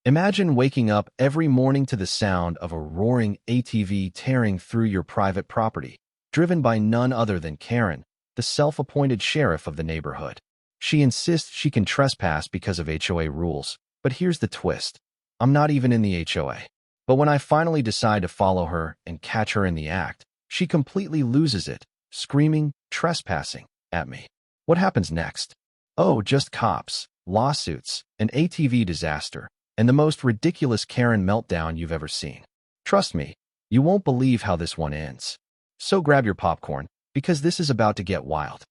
Imagine waking up every morning to the sound of a roaring ATV tearing through your private property, driven by none other than Karen, the self-appointed sheriff of the neighborhood. She insists she can trespass because of HOA rules, but here's the twist. I'm not even in the HOA. But when I finally decide to follow her and catch her in the act, she completely loses it, screaming, trespassing, at me. What happens next? Oh, just cops, lawsuits, an ATV disaster, and the most ridiculous Karen meltdown you've ever seen. Trust me, you won't believe how this one ends. So grab your popcorn, because this is about to get wild.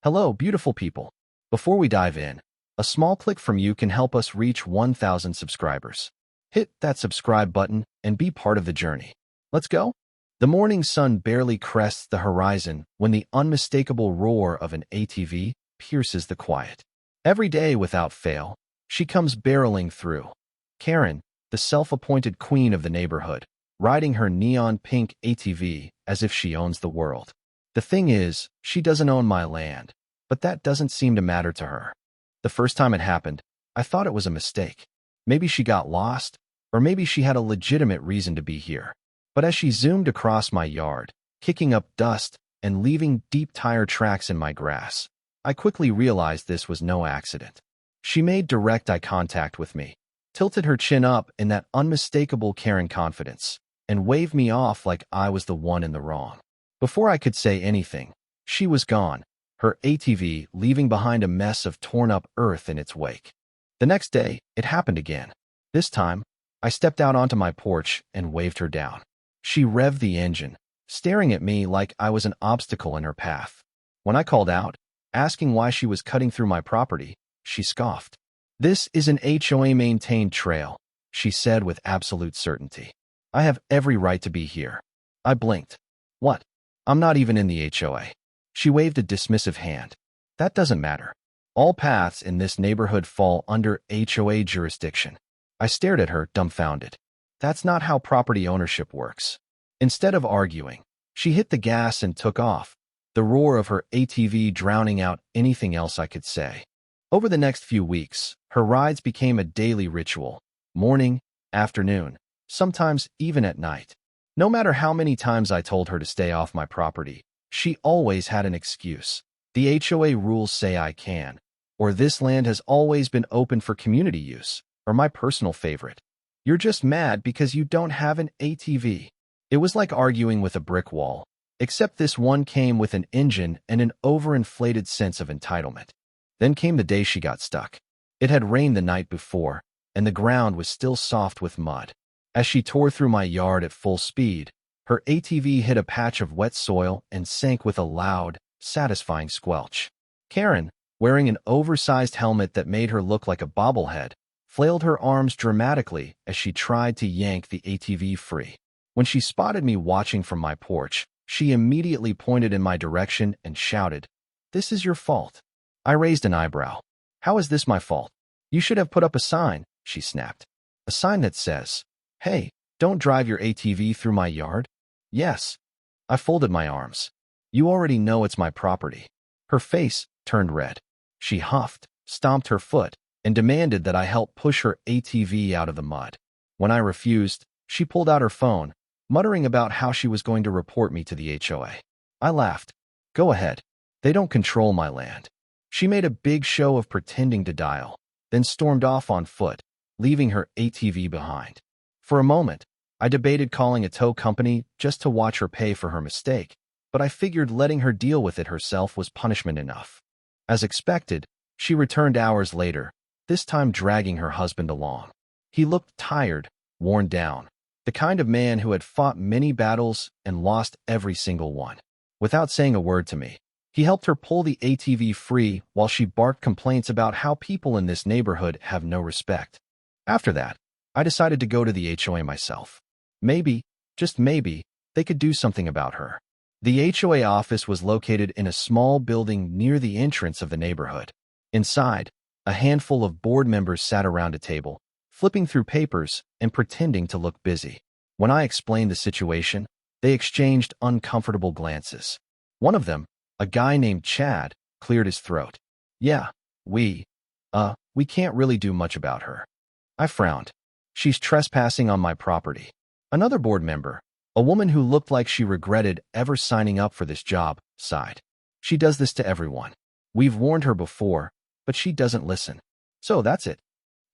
Hello, beautiful people. Before we dive in, a small click from you can help us reach 1,000 subscribers. Hit that subscribe button and be part of the journey. Let's go. The morning sun barely crests the horizon when the unmistakable roar of an ATV pierces the quiet. Every day without fail, she comes barreling through. Karen, the self-appointed queen of the neighborhood, riding her neon pink ATV as if she owns the world. The thing is, she doesn't own my land, but that doesn't seem to matter to her. The first time it happened, I thought it was a mistake. Maybe she got lost, or maybe she had a legitimate reason to be here. But as she zoomed across my yard, kicking up dust and leaving deep tire tracks in my grass, I quickly realized this was no accident. She made direct eye contact with me, tilted her chin up in that unmistakable Karen confidence, and waved me off like I was the one in the wrong. Before I could say anything, she was gone, her ATV leaving behind a mess of torn-up earth in its wake. The next day, it happened again. This time, I stepped out onto my porch and waved her down. She revved the engine, staring at me like I was an obstacle in her path. When I called out, asking why she was cutting through my property, she scoffed. "This is an HOA-maintained trail," she said with absolute certainty. "I have every right to be here." I blinked. "What? I'm not even in the HOA." She waved a dismissive hand. "That doesn't matter. All paths in this neighborhood fall under HOA jurisdiction." I stared at her, dumbfounded. That's not how property ownership works. Instead of arguing, she hit the gas and took off, the roar of her ATV drowning out anything else I could say. Over the next few weeks, her rides became a daily ritual, morning, afternoon, sometimes even at night. No matter how many times I told her to stay off my property, she always had an excuse. The HOA rules say I can, or this land has always been open for community use, or my personal favorite, "You're just mad because you don't have an ATV." It was like arguing with a brick wall, except this one came with an engine and an overinflated sense of entitlement. Then came the day she got stuck. It had rained the night before, and the ground was still soft with mud. As she tore through my yard at full speed, her ATV hit a patch of wet soil and sank with a loud, satisfying squelch. Karen, wearing an oversized helmet that made her look like a bobblehead, flailed her arms dramatically as she tried to yank the ATV free. When she spotted me watching from my porch, she immediately pointed in my direction and shouted, "This is your fault." I raised an eyebrow. "How is this my fault?" "You should have put up a sign," she snapped. "A sign that says, 'Hey, don't drive your ATV through my yard?'" "Yes." I folded my arms. "You already know it's my property." Her face turned red. She huffed, stomped her foot, and demanded that I help push her ATV out of the mud. When I refused, she pulled out her phone, muttering about how she was going to report me to the HOA. I laughed. "Go ahead. They don't control my land." She made a big show of pretending to dial, then stormed off on foot, leaving her ATV behind. For a moment, I debated calling a tow company just to watch her pay for her mistake, but I figured letting her deal with it herself was punishment enough. As expected, she returned hours later, this time dragging her husband along. He looked tired, worn down, the kind of man who had fought many battles and lost every single one. Without saying a word to me, he helped her pull the ATV free while she barked complaints about how people in this neighborhood have no respect. After that, I decided to go to the HOA myself. Maybe, just maybe, they could do something about her. The HOA office was located in a small building near the entrance of the neighborhood. Inside, a handful of board members sat around a table, flipping through papers and pretending to look busy. When I explained the situation, they exchanged uncomfortable glances. One of them, a guy named Chad, cleared his throat. "Yeah, we can't really do much about her." I frowned. She's trespassing on my property. Another board member, a woman who looked like she regretted ever signing up for this job, sighed. She does this to everyone. We've warned her before, but she doesn't listen. So that's it.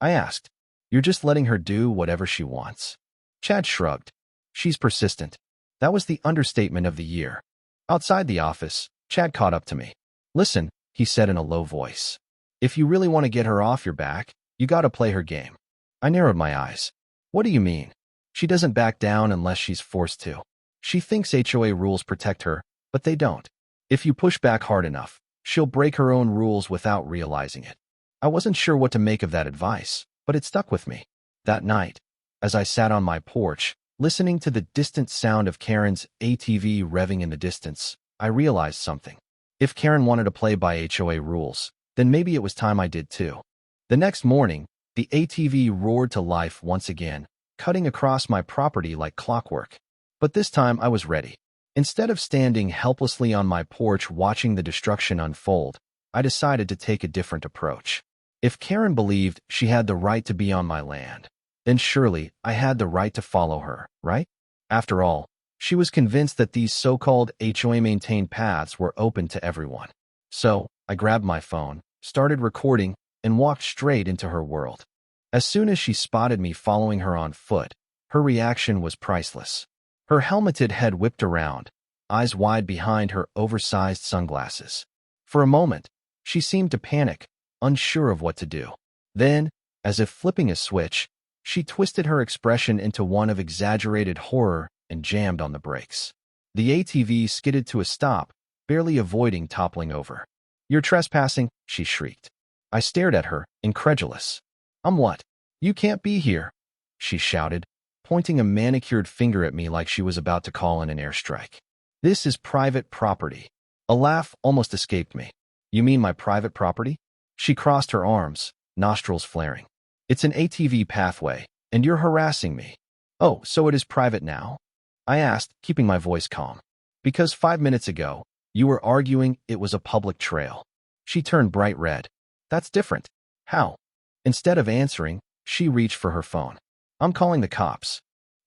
I asked. You're just letting her do whatever she wants. Chad shrugged. She's persistent. That was the understatement of the year. Outside the office, Chad caught up to me. Listen, he said in a low voice. If you really want to get her off your back, you gotta play her game. I narrowed my eyes. What do you mean? She doesn't back down unless she's forced to. She thinks HOA rules protect her, but they don't. If you push back hard enough, she'll break her own rules without realizing it. I wasn't sure what to make of that advice, but it stuck with me. That night, as I sat on my porch, listening to the distant sound of Karen's ATV revving in the distance, I realized something. If Karen wanted to play by HOA rules, then maybe it was time I did too. The next morning, the ATV roared to life once again, cutting across my property like clockwork. But this time I was ready. Instead of standing helplessly on my porch watching the destruction unfold, I decided to take a different approach. If Karen believed she had the right to be on my land, then surely I had the right to follow her, right? After all, she was convinced that these so-called HOA-maintained paths were open to everyone. So, I grabbed my phone, started recording, and walked straight into her world. As soon as she spotted me following her on foot, her reaction was priceless. Her helmeted head whipped around, eyes wide behind her oversized sunglasses. For a moment, she seemed to panic, unsure of what to do. Then, as if flipping a switch, she twisted her expression into one of exaggerated horror and jammed on the brakes. The ATV skidded to a stop, barely avoiding toppling over. "You're trespassing," she shrieked. I stared at her, incredulous. "I'm what? You can't be here," she shouted, pointing a manicured finger at me like she was about to call in an airstrike. "This is private property." A laugh almost escaped me. "You mean my private property?" She crossed her arms, nostrils flaring. "It's an ATV pathway, and you're harassing me." "Oh, so it is private now?" I asked, keeping my voice calm. "Because 5 minutes ago, you were arguing it was a public trail." She turned bright red. "That's different." "How?" Instead of answering, she reached for her phone. "I'm calling the cops."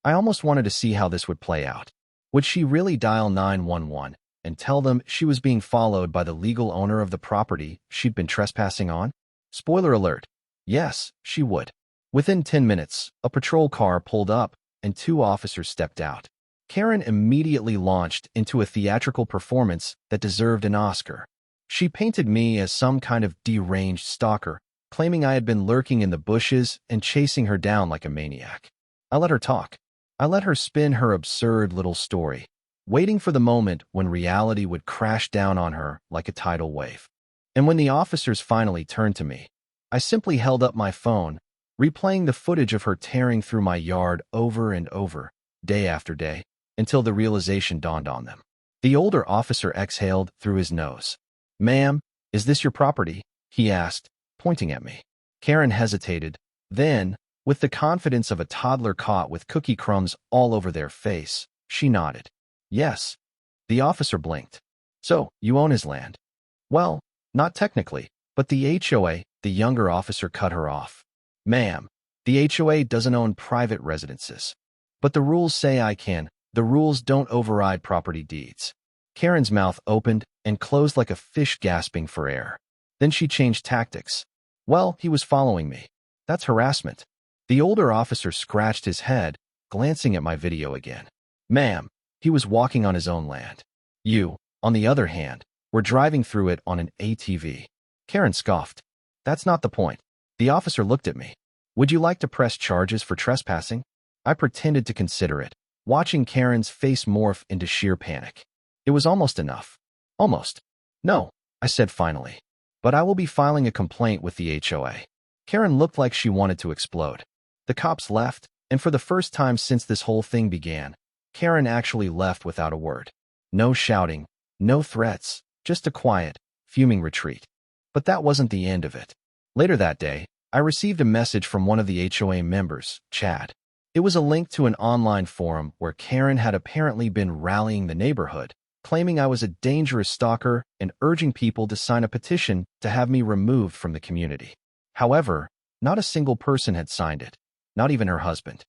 I almost wanted to see how this would play out. Would she really dial 911 and tell them she was being followed by the legal owner of the property she'd been trespassing on? Spoiler alert. Yes, she would. Within 10 minutes, a patrol car pulled up and 2 officers stepped out. Karen immediately launched into a theatrical performance that deserved an Oscar. She painted me as some kind of deranged stalker, claiming I had been lurking in the bushes and chasing her down like a maniac. I let her talk. I let her spin her absurd little story, waiting for the moment when reality would crash down on her like a tidal wave. And when the officers finally turned to me, I simply held up my phone, replaying the footage of her tearing through my yard over and over, day after day, until the realization dawned on them. The older officer exhaled through his nose. "Ma'am, is this your property?" he asked, pointing at me. Karen hesitated. Then, with the confidence of a toddler caught with cookie crumbs all over their face, she nodded. "Yes." The officer blinked. "So, you own his land?" "Well, not technically, but the HOA," the younger officer cut her off. "Ma'am, the HOA doesn't own private residences. But the rules say I can. The rules don't override property deeds." Karen's mouth opened and closed like a fish gasping for air. Then she changed tactics. "Well, he was following me. That's harassment." The older officer scratched his head, glancing at my video again. "Ma'am, he was walking on his own land. You, on the other hand, were driving through it on an ATV." Karen scoffed. "That's not the point." The officer looked at me. "Would you like to press charges for trespassing?" I pretended to consider it, watching Karen's face morph into sheer panic. It was almost enough. Almost. "No," I said finally. "But I will be filing a complaint with the HOA." Karen looked like she wanted to explode. The cops left, and for the first time since this whole thing began, Karen actually left without a word. No shouting, no threats, just a quiet, fuming retreat. But that wasn't the end of it. Later that day, I received a message from one of the HOA members, Chad. It was a link to an online forum where Karen had apparently been rallying the neighborhood, claiming I was a dangerous stalker and urging people to sign a petition to have me removed from the community. However, not a single person had signed it. not even her husband.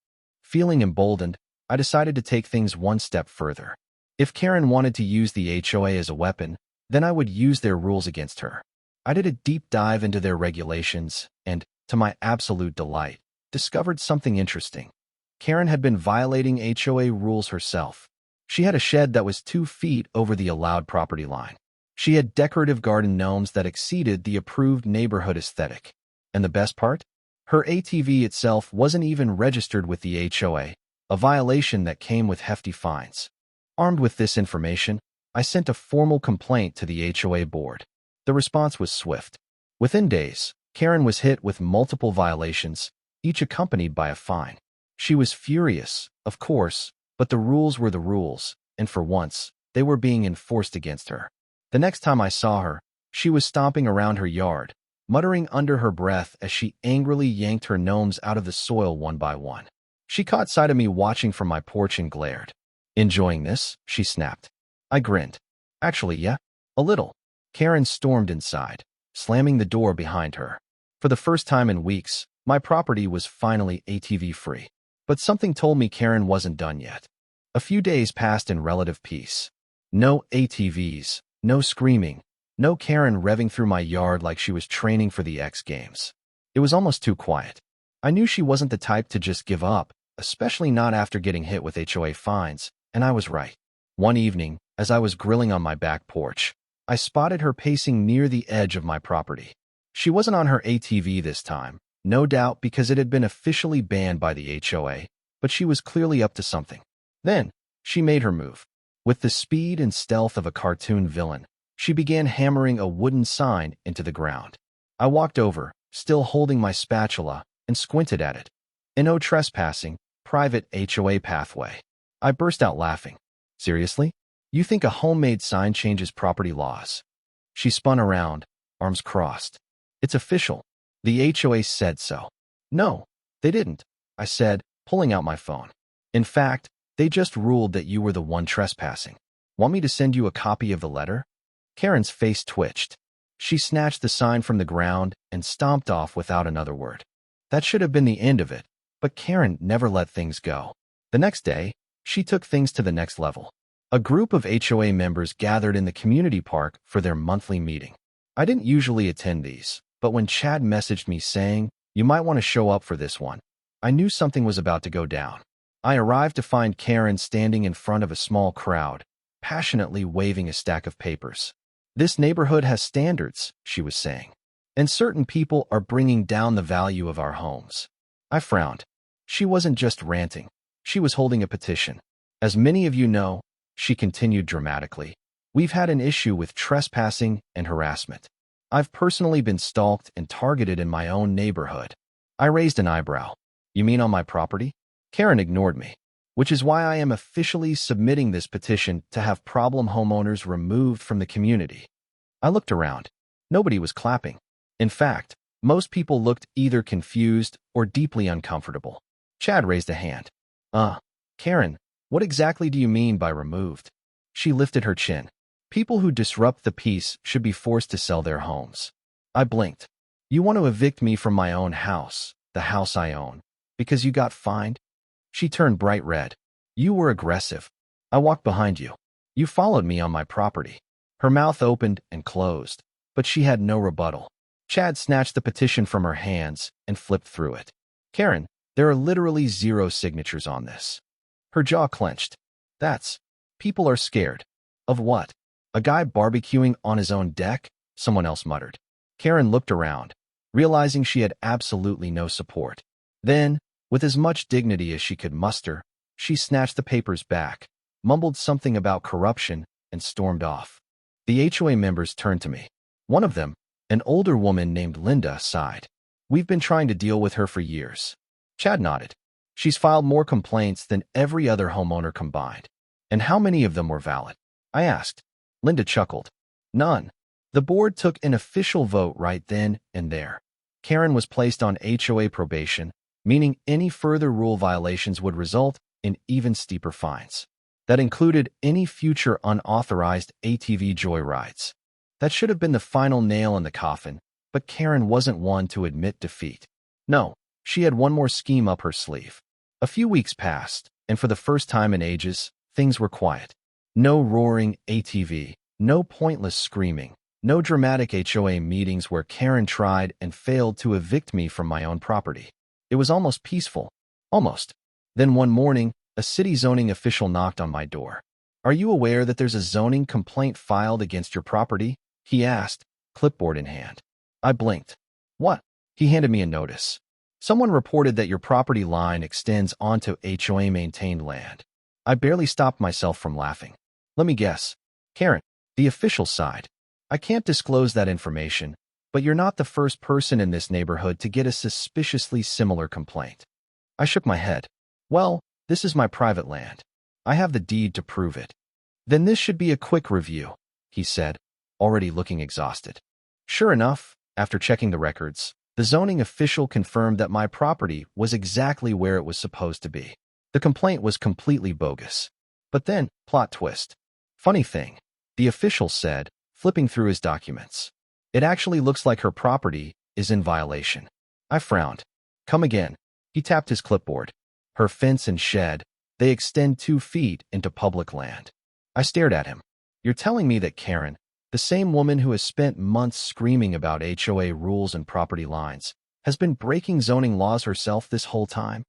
Feeling emboldened, I decided to take things one step further. If Karen wanted to use the HOA as a weapon, then I would use their rules against her. I did a deep dive into their regulations and, to my absolute delight, discovered something interesting. Karen had been violating HOA rules herself. She had a shed that was 2 feet over the allowed property line. She had decorative garden gnomes that exceeded the approved neighborhood aesthetic. And the best part? Her ATV itself wasn't even registered with the HOA, a violation that came with hefty fines. Armed with this information, I sent a formal complaint to the HOA board. The response was swift. Within days, Karen was hit with multiple violations, each accompanied by a fine. She was furious, of course, but the rules were the rules, and for once, they were being enforced against her. The next time I saw her, she was stomping around her yard, muttering under her breath as she angrily yanked her gnomes out of the soil one by one. She caught sight of me watching from my porch and glared. "Enjoying this?" she snapped. I grinned. "Actually, yeah, a little." Karen stormed inside, slamming the door behind her. For the first time in weeks, my property was finally ATV-free. But something told me Karen wasn't done yet. A few days passed in relative peace. No ATVs, no screaming, no Karen revving through my yard like she was training for the X Games. It was almost too quiet. I knew she wasn't the type to just give up, especially not after getting hit with HOA fines, and I was right. One evening, as I was grilling on my back porch, I spotted her pacing near the edge of my property. She wasn't on her ATV this time, no doubt because it had been officially banned by the HOA, but she was clearly up to something. Then, she made her move. With the speed and stealth of a cartoon villain, she began hammering a wooden sign into the ground. I walked over, still holding my spatula, and squinted at it. "No trespassing, private HOA pathway." I burst out laughing. "Seriously? You think a homemade sign changes property laws?" She spun around, arms crossed. "It's official. The HOA said so." "No, they didn't," I said, pulling out my phone. "In fact, they just ruled that you were the one trespassing. Want me to send you a copy of the letter?" Karen's face twitched. She snatched the sign from the ground and stomped off without another word. That should have been the end of it, but Karen never let things go. The next day, she took things to the next level. A group of HOA members gathered in the community park for their monthly meeting. I didn't usually attend these, but when Chad messaged me saying, "You might want to show up for this one," I knew something was about to go down. I arrived to find Karen standing in front of a small crowd, passionately waving a stack of papers. "This neighborhood has standards," she was saying, "and certain people are bringing down the value of our homes." I frowned. She wasn't just ranting. She was holding a petition. "As many of you know," she continued dramatically, "we've had an issue with trespassing and harassment. I've personally been stalked and targeted in my own neighborhood." I raised an eyebrow. "You mean on my property?" Karen ignored me. "Which is why I am officially submitting this petition to have problem homeowners removed from the community." I looked around. Nobody was clapping. In fact, most people looked either confused or deeply uncomfortable. Chad raised a hand. Karen, what exactly do you mean by removed?" She lifted her chin. "People who disrupt the peace should be forced to sell their homes." I blinked. "You want to evict me from my own house, the house I own, because you got fined?" She turned bright red. "You were aggressive. I walked behind you. You followed me on my property." Her mouth opened and closed, but she had no rebuttal. Chad snatched the petition from her hands and flipped through it. "Karen, there are literally 0 signatures on this." Her jaw clenched. People are scared." "Of what? A guy barbecuing on his own deck?" someone else muttered. Karen looked around, realizing she had absolutely no support. Then, with as much dignity as she could muster, she snatched the papers back, mumbled something about corruption, and stormed off. The HOA members turned to me. One of them, an older woman named Linda, sighed. "We've been trying to deal with her for years." Chad nodded. "She's filed more complaints than every other homeowner combined." "And how many of them were valid?" I asked. Linda chuckled. "None. The board took an official vote right then and there. Karen was placed on HOA probation, meaning any further rule violations would result in even steeper fines. That included any future unauthorized ATV joyrides. That should have been the final nail in the coffin, but Karen wasn't one to admit defeat. "No, She had one more scheme up her sleeve. A few weeks passed, and for the first time in ages, things were quiet. No roaring ATV, no pointless screaming, no dramatic HOA meetings where Karen tried and failed to evict me from my own property. It was almost peaceful. Almost. Then one morning, a city zoning official knocked on my door. "Are you aware that there's a zoning complaint filed against your property?" he asked, clipboard in hand. I blinked. "What?" He handed me a notice. "Someone reported that your property line extends onto HOA-maintained land." I barely stopped myself from laughing. "Let me guess. Karen, the official side. I can't disclose that information, but you're not the first person in this neighborhood to get a suspiciously similar complaint." I shook my head. "Well, this is my private land. I have the deed to prove it." "Then this should be a quick review," he said, already looking exhausted. Sure enough, after checking the records, the zoning official confirmed that my property was exactly where it was supposed to be. The complaint was completely bogus. But then, plot twist. Funny thing, the official said, flipping through his documents, "It actually looks like her property is in violation." I frowned. "Come again." He tapped his clipboard. "Her fence and shed, they extend 2 feet into public land." I stared at him. "You're telling me that Karen, the same woman who has spent months screaming about HOA rules and property lines, has been breaking zoning laws herself this whole time?"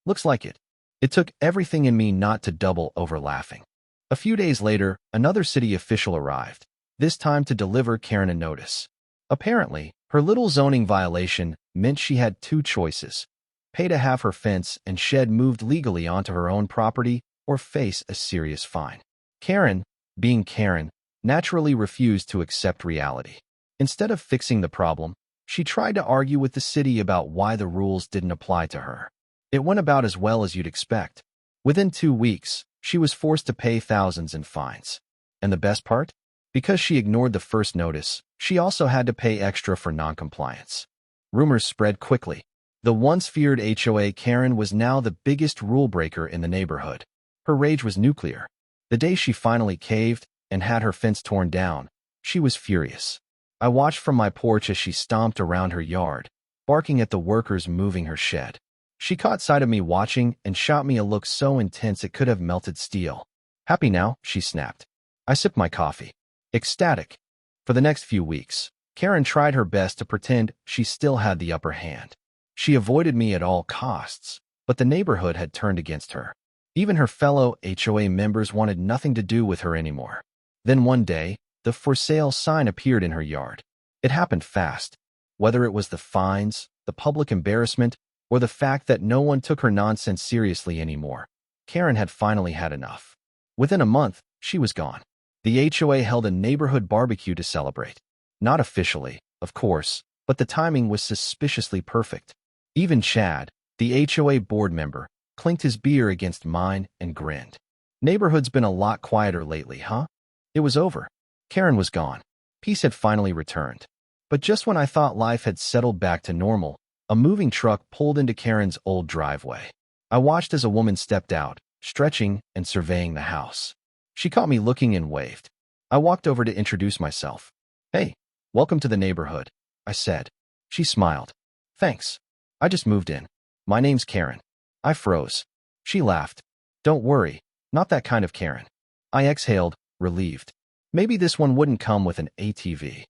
"Looks like it." It took everything in me not to double over laughing. A few days later, another city official arrived, this time to deliver Karen a notice. Apparently, her little zoning violation meant she had 2 choices: pay to have her fence and shed moved legally onto her own property, or face a serious fine. Karen, being Karen, naturally refused to accept reality. Instead of fixing the problem, she tried to argue with the city about why the rules didn't apply to her. It went about as well as you'd expect. Within 2 weeks, she was forced to pay thousands in fines. And the best part? Because she ignored the first notice, she also had to pay extra for noncompliance. Rumors spread quickly. The once feared HOA Karen was now the biggest rule breaker in the neighborhood. Her rage was nuclear. The day she finally caved and had her fence torn down, she was furious. I watched from my porch as she stomped around her yard, barking at the workers moving her shed. She caught sight of me watching and shot me a look so intense it could have melted steel. "Happy now?" she snapped. I sipped my coffee. Ecstatic. For the next few weeks, Karen tried her best to pretend she still had the upper hand. She avoided me at all costs, but the neighborhood had turned against her. Even her fellow HOA members wanted nothing to do with her anymore. Then one day, the for sale sign appeared in her yard. It happened fast. Whether it was the fines, the public embarrassment, or the fact that no one took her nonsense seriously anymore, Karen had finally had enough. Within a month, she was gone. The HOA held a neighborhood barbecue to celebrate. Not officially, of course, but the timing was suspiciously perfect. Even Chad, the HOA board member, clinked his beer against mine and grinned. "Neighborhood's been a lot quieter lately, huh?" It was over. Karen was gone. Peace had finally returned. But just when I thought life had settled back to normal, a moving truck pulled into Karen's old driveway. I watched as a woman stepped out, stretching and surveying the house. She caught me looking and waved. I walked over to introduce myself. "Hey, welcome to the neighborhood," I said. She smiled. "Thanks. I just moved in. My name's Karen." I froze. She laughed. "Don't worry, not that kind of Karen." I exhaled, relieved. Maybe this one wouldn't come with an ATV.